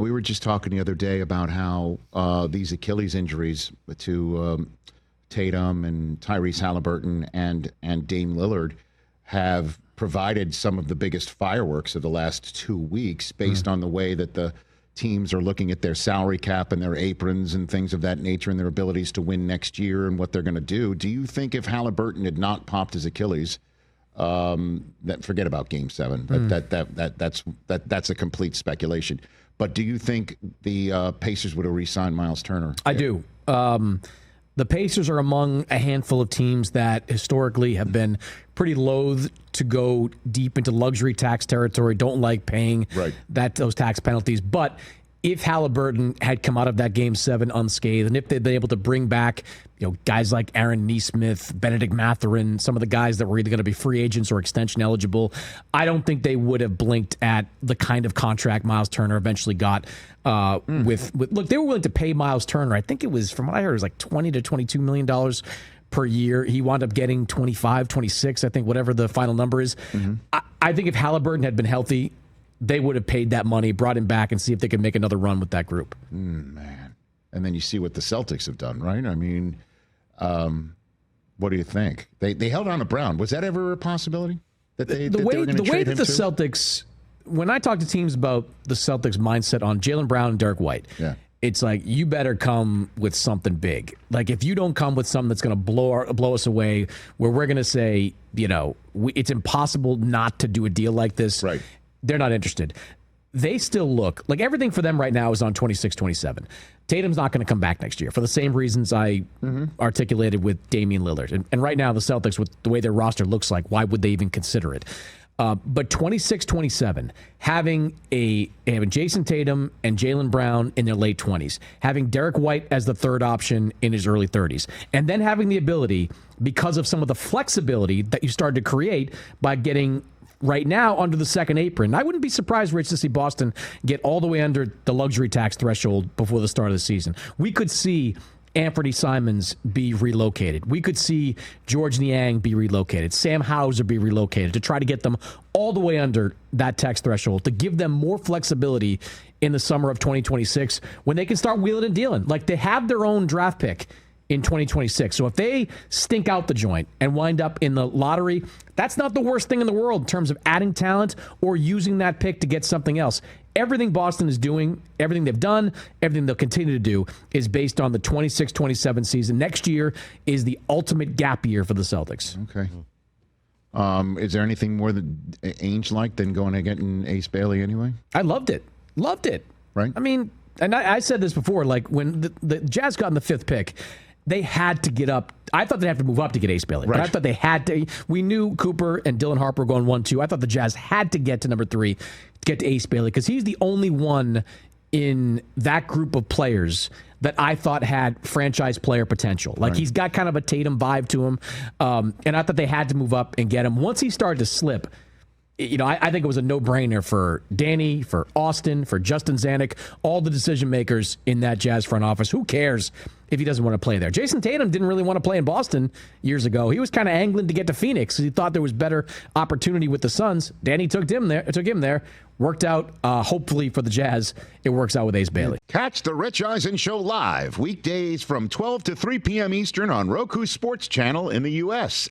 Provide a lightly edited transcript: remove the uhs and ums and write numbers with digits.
We were just talking the other day about how these Achilles injuries to Tatum and Tyrese Halliburton and Dame Lillard have provided some of the biggest fireworks of the last 2 weeks based on the way that the teams are looking at their salary cap and their aprons and things of that nature and their abilities to win next year and what they're going to do. Do you think if Halliburton had not popped his Achilles, that forget about Game 7, that's a complete speculation. But do you think the Pacers would have re-signed Myles Turner? I do. The Pacers are among a handful of teams that historically have been pretty loath to go deep into luxury tax territory, don't like paying those tax penalties. But if Halliburton had come out of that Game 7 unscathed, and if they'd been able to bring back guys like Aaron Nesmith, Benedict Mathurin, some of the guys that were either going to be free agents or extension eligible, I don't think they would have blinked at the kind of contract Myles Turner eventually got. Look, they were willing to pay Myles Turner. I think it was, from what I heard, it was like $20 to $22 million per year. He wound up getting 25, 26, I think, whatever the final number is. I think if Halliburton had been healthy, they would have paid that money, brought him back, and see if they could make another run with that group. Man. And then you see what the Celtics have done, right? I mean, what do you think? They held on to Brown. Was that ever a possibility? That the way that the Celtics, when I talk to teams about the Celtics' mindset on Jaylen Brown and Derek White, it's like, you better come with something big. Like, if you don't come with something that's going to blow us away, where we're going to say, it's impossible not to do a deal like this. Right. They're not interested. They still look like everything for them right now is on 26-27. Tatum's not going to come back next year for the same reasons I articulated with Damian Lillard. And right now, the Celtics, with the way their roster looks like, why would they even consider it? But 26-27, having Jason Tatum and Jaylen Brown in their late 20s, having Derek White as the third option in his early 30s, and then having the ability, because of some of the flexibility that you started to create by getting right now under the second apron. I wouldn't be surprised, Rich, to see Boston get all the way under the luxury tax threshold before the start of the season. We could see Anthony Simons be relocated. We could see George Niang be relocated, Sam Hauser be relocated, to try to get them all the way under that tax threshold, to give them more flexibility in the summer of 2026 when they can start wheeling and dealing. Like, they have their own draft pick in 2026. So if they stink out the joint and wind up in the lottery, that's not the worst thing in the world in terms of adding talent or using that pick to get something else. Everything Boston is doing, everything they've done, everything they'll continue to do is based on the 26-27 season. Next year is the ultimate gap year for the Celtics. Okay. Is there anything more that Ainge-like than going and getting Ace Bailey anyway? I loved it. Loved it. Right. I mean, and I said this before, like when the Jazz got in the fifth pick, they had to get up. I thought they'd have to move up to get Ace Bailey. Right. But I thought they had to. We knew Cooper and Dylan Harper were going 1-2. I thought the Jazz had to get to number 3 to get to Ace Bailey, because he's the only one in that group of players that I thought had franchise player potential. Like, he's got kind of a Tatum vibe to him. And I thought they had to move up and get him. Once he started to slip, I think it was a no-brainer for Danny, for Austin, for Justin Zanuck, all the decision-makers in that Jazz front office. Who cares if he doesn't want to play there? Jason Tatum didn't really want to play in Boston years ago. He was kind of angling to get to Phoenix because he thought there was better opportunity with the Suns. Danny took him there. Worked out, hopefully for the Jazz, it works out with Ace Bailey. Catch the Rich Eisen Show live weekdays from 12 to 3 p.m. Eastern on Roku Sports Channel in the U.S.